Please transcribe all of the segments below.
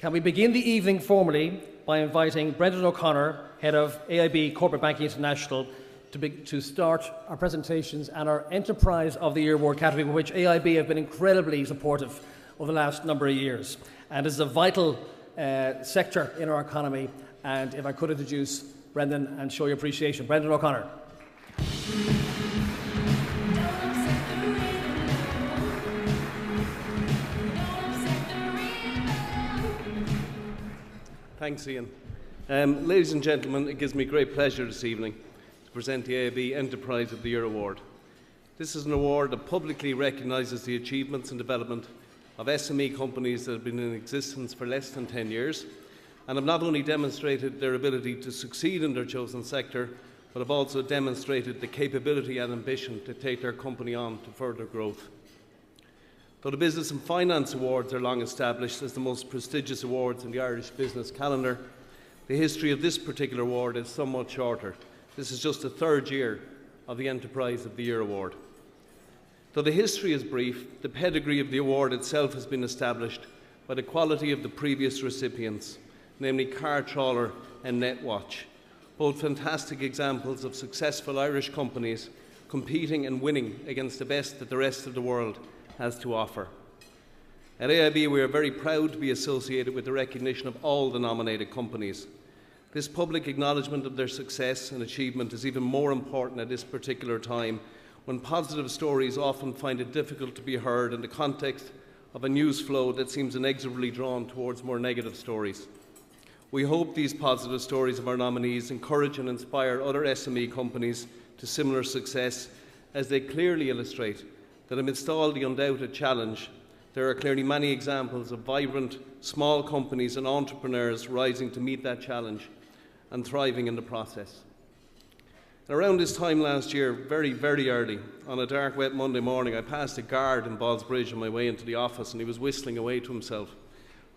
Can we begin the evening formally by inviting Brendan O'Connor, Head of AIB Corporate Banking International, to start our presentations and our Enterprise of the Year Award category, for which AIB have been incredibly supportive over the last number of years. And this is a vital sector in our economy. And if I could introduce Brendan and show your appreciation. Brendan O'Connor. Thanks, Ian. Ladies and gentlemen, it gives me great pleasure this evening to present the AIB Enterprise of the Year Award. This is an award that publicly recognises the achievements and development of SME companies that have been in existence for less than 10 years and have not only demonstrated their ability to succeed in their chosen sector, but have also demonstrated the capability and ambition to take their company on to further growth. Though the Business and Finance Awards are long established as the most prestigious awards in the Irish business calendar, the history of this particular award is somewhat shorter. This is just the third year of the Enterprise of the Year Award. Though the history is brief, the pedigree of the award itself has been established by the quality of the previous recipients, namely Car Trawler and Netwatch, both fantastic examples of successful Irish companies competing and winning against the best that the rest of the world has to offer. At AIB, we are very proud to be associated with the recognition of all the nominated companies. This public acknowledgement of their success and achievement is even more important at this particular time, when positive stories often find it difficult to be heard in the context of a news flow that seems inexorably drawn towards more negative stories. We hope these positive stories of our nominees encourage and inspire other SME companies to similar success, as they clearly illustrate that amidst all the undoubted challenge, there are clearly many examples of vibrant, small companies and entrepreneurs rising to meet that challenge and thriving in the process. And around this time last year, very, very early, on a dark, wet Monday morning, I passed a guard in Ballsbridge on my way into the office, and he was whistling away to himself.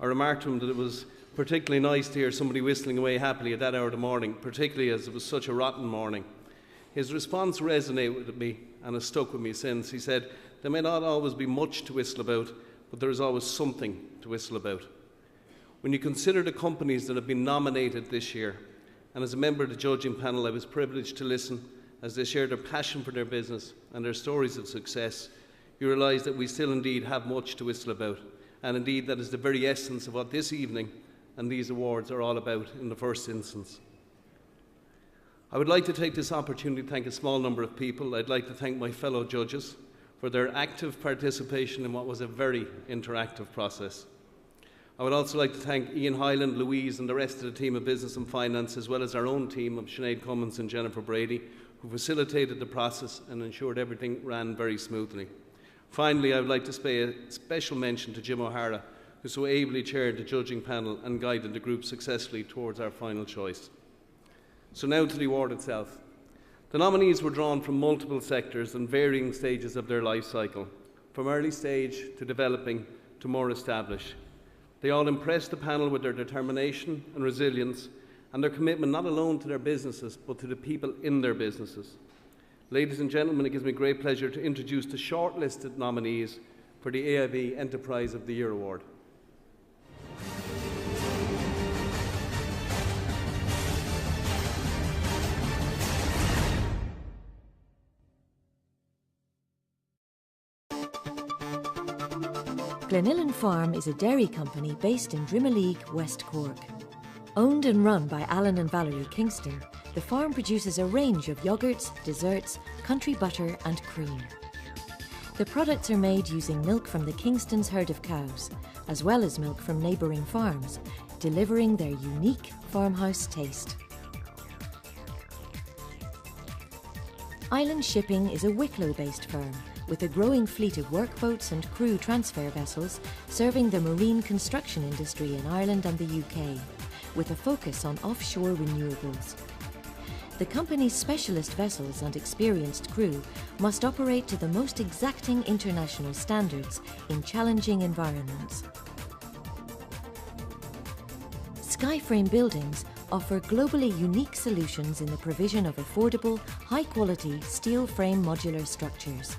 I remarked to him that it was particularly nice to hear somebody whistling away happily at that hour of the morning, particularly as it was such a rotten morning. His response resonated with me and has stuck with me since. He said, "There may not always be much to whistle about, but there is always something to whistle about." When you consider the companies that have been nominated this year, and as a member of the judging panel, I was privileged to listen as they shared their passion for their business and their stories of success, you realise that we still indeed have much to whistle about. And indeed, that is the very essence of what this evening and these awards are all about in the first instance. I would like to take this opportunity to thank a small number of people. I'd like to thank my fellow judges for their active participation in what was a very interactive process. I would also like to thank Ian Hyland, Louise and the rest of the team of Business and Finance, as well as our own team of Sinead Cummins and Jennifer Brady, who facilitated the process and ensured everything ran very smoothly. Finally, I would like to pay a special mention to Jim O'Hara, who so ably chaired the judging panel and guided the group successfully towards our final choice. So now to the award itself. The nominees were drawn from multiple sectors and varying stages of their life cycle, from early stage to developing to more established. They all impressed the panel with their determination and resilience and their commitment not alone to their businesses, but to the people in their businesses. Ladies and gentlemen, it gives me great pleasure to introduce the shortlisted nominees for the AIB Enterprise of the Year Award. Glenillan Farm is a dairy company based in Drimoleague, West Cork. Owned and run by Alan and Valerie Kingston, the farm produces a range of yogurts, desserts, country butter and cream. The products are made using milk from the Kingstons' herd of cows, as well as milk from neighbouring farms, delivering their unique farmhouse taste. Island Shipping is a Wicklow-based firm with a growing fleet of workboats and crew transfer vessels serving the marine construction industry in Ireland and the UK, with a focus on offshore renewables. The company's specialist vessels and experienced crew must operate to the most exacting international standards in challenging environments. Skyframe Buildings offer globally unique solutions in the provision of affordable, high-quality steel frame modular structures.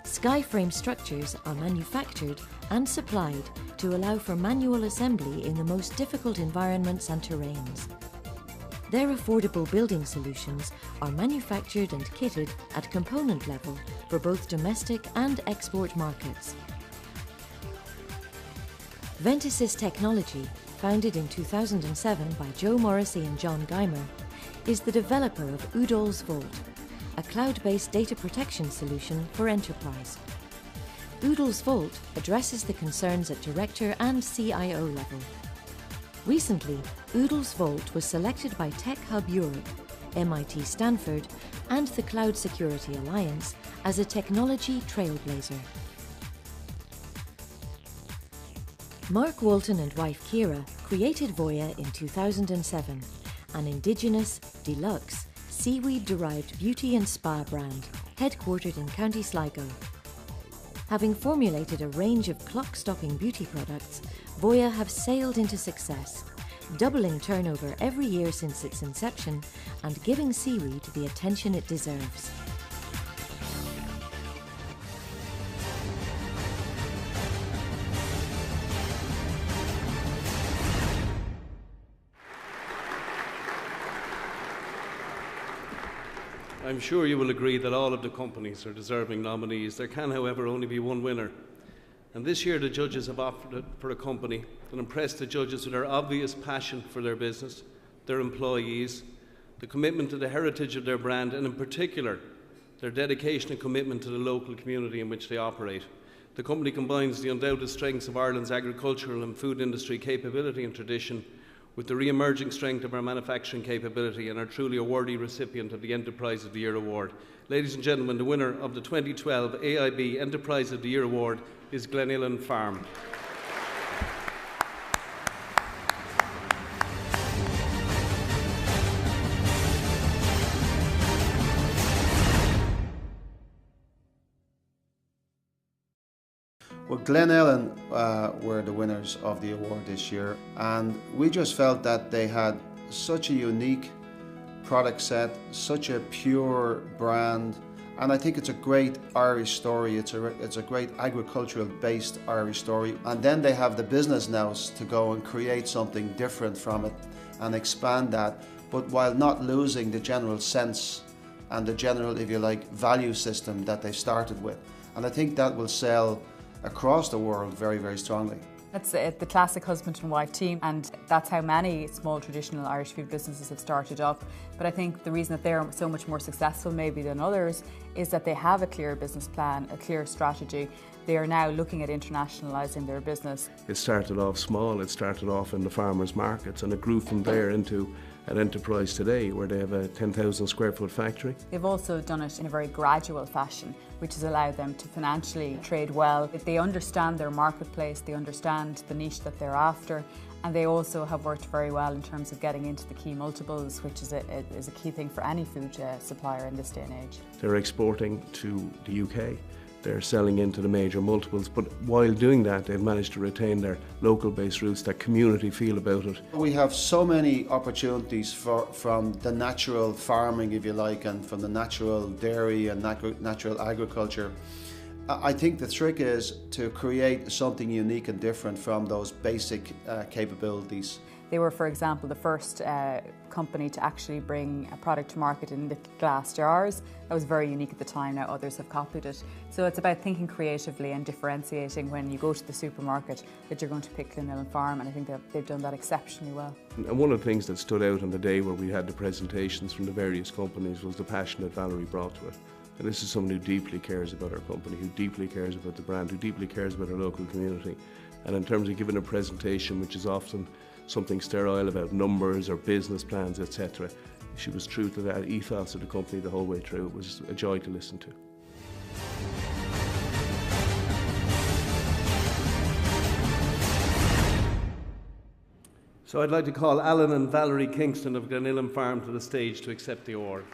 Skyframe structures are manufactured and supplied to to allow for manual assembly in the most difficult environments and terrains. Their affordable building solutions are manufactured and kitted at component level for both domestic and export markets. Ventisys Technology, founded in 2007 by Joe Morrissey and John Geimer, is the developer of Udall's Vault, a cloud-based data protection solution for enterprise. Udall's Vault addresses the concerns at director and CIO level. Recently, Udall's Vault was selected by Tech Hub Europe, MIT Stanford, and the Cloud Security Alliance as a technology trailblazer. Mark Walton and wife Kira created Voya in 2007, an indigenous, deluxe, seaweed-derived beauty and spa brand headquartered in County Sligo. Having formulated a range of clock-stopping beauty products, Voya have sailed into success, doubling turnover every year since its inception and giving seaweed the attention it deserves. I'm sure you will agree that all of the companies are deserving nominees. There can, however, only be one winner. And this year the judges have opted for a company that impressed the judges with their obvious passion for their business, their employees, the commitment to the heritage of their brand, and in particular, their dedication and commitment to the local community in which they operate. The company combines the undoubted strengths of Ireland's agricultural and food industry capability and tradition with the re-emerging strength of our manufacturing capability, and are truly a worthy recipient of the Enterprise of the Year Award. Ladies and gentlemen, the winner of the 2012 AIB Enterprise of the Year Award is Glenillan Farm. Well, Glenillan were the winners of the award this year, and we just felt that they had such a unique product set, such a pure brand, and I think it's a great Irish story. It's a great agricultural-based Irish story, and then they have the business nous to go and create something different from it and expand that, but while not losing the general sense and the general, if you like, value system that they started with. And I think that will sell across the world very, very strongly. It's the classic husband and wife team, and that's how many small traditional Irish food businesses have started up. But I think the reason that they're so much more successful maybe than others is that they have a clear business plan, a clear strategy. They are now looking at internationalising their business. It started off small, it started off in the farmers' markets, and it grew from there into an enterprise today where they have a 10,000 square foot factory. They've also done it in a very gradual fashion, which has allowed them to financially trade well. They understand their marketplace, they understand the niche that they're after, and they also have worked very well in terms of getting into the key multiples, which is a key thing for any food supplier in this day and age. They're exporting to the UK. They're selling into the major multiples, but while doing that, they've managed to retain their local-based roots, that community feel about it. We have so many opportunities from the natural farming, if you like, and from the natural dairy and natural agriculture. I think the trick is to create something unique and different from those basic capabilities. They were, for example, the first company to actually bring a product to market in little glass jars. That was very unique at the time. Now others have copied it. So it's about thinking creatively and differentiating when you go to the supermarket that you're going to pick Glenillan Farm, and I think that they've done that exceptionally well. And one of the things that stood out on the day where we had the presentations from the various companies was the passion that Valerie brought to it. And this is someone who deeply cares about our company, who deeply cares about the brand, who deeply cares about our local community. And in terms of giving a presentation, which is often something sterile about numbers or business plans, etc., she was true to that ethos of the company the whole way through. It was a joy to listen to. So I'd like to call Alan and Valerie Kingston of Glenillan Farm to the stage to accept the award.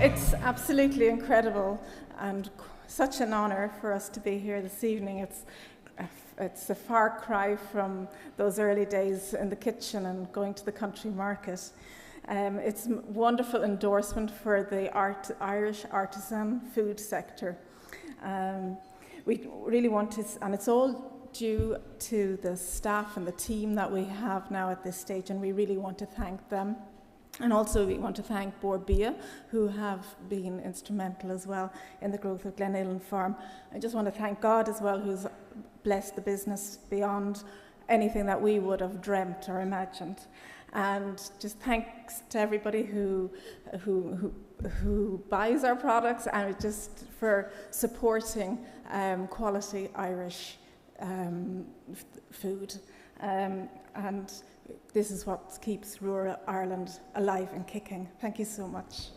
It's absolutely incredible and such an honour for us to be here this evening. It's a far cry from those early days in the kitchen and going to the country market. It's a wonderful endorsement for the Irish artisan food sector. We really want to, and it's all due to the staff and the team that we have now at this stage, and we really want to thank them. And also we want to thank Bord Bia, who have been instrumental as well in the growth of Glenillan Farm. I just want to thank God as well, who's blessed the business beyond anything that we would have dreamt or imagined. And just thanks to everybody who buys our products, and just for supporting quality Irish food. And this is what keeps rural Ireland alive and kicking. Thank you so much.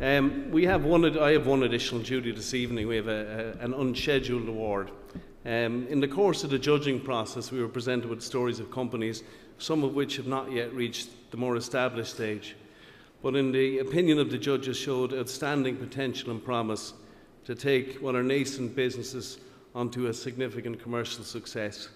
I have one additional duty this evening. We have an unscheduled award. In the course of the judging process, we were presented with stories of companies, some of which have not yet reached the more established stage, but in the opinion of the judges showed outstanding potential and promise to take what are nascent businesses onto a significant commercial success.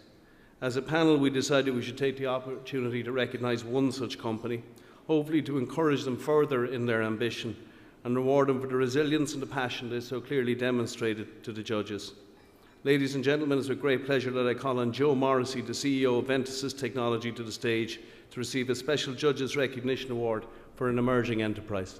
As a panel, we decided we should take the opportunity to recognise one such company, hopefully to encourage them further in their ambition and reward them for the resilience and the passion they so clearly demonstrated to the judges. Ladies and gentlemen, it's with great pleasure that I call on Joe Morrissey, the CEO of Ventusys Technology, to the stage to receive a special Judges Recognition Award for an emerging enterprise.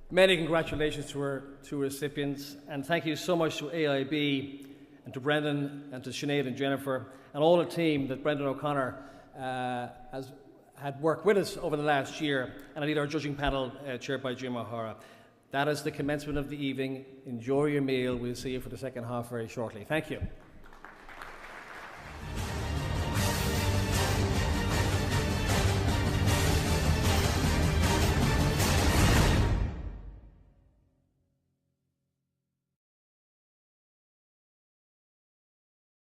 Many congratulations to our two recipients, and thank you so much to AIB and to Brendan and to Sinead and Jennifer and all the team that Brendan O'Connor has had worked with us over the last year, and indeed our judging panel chaired by Jim O'Hara. That is the commencement of the evening. Enjoy your meal. We'll see you for the second half very shortly. Thank you.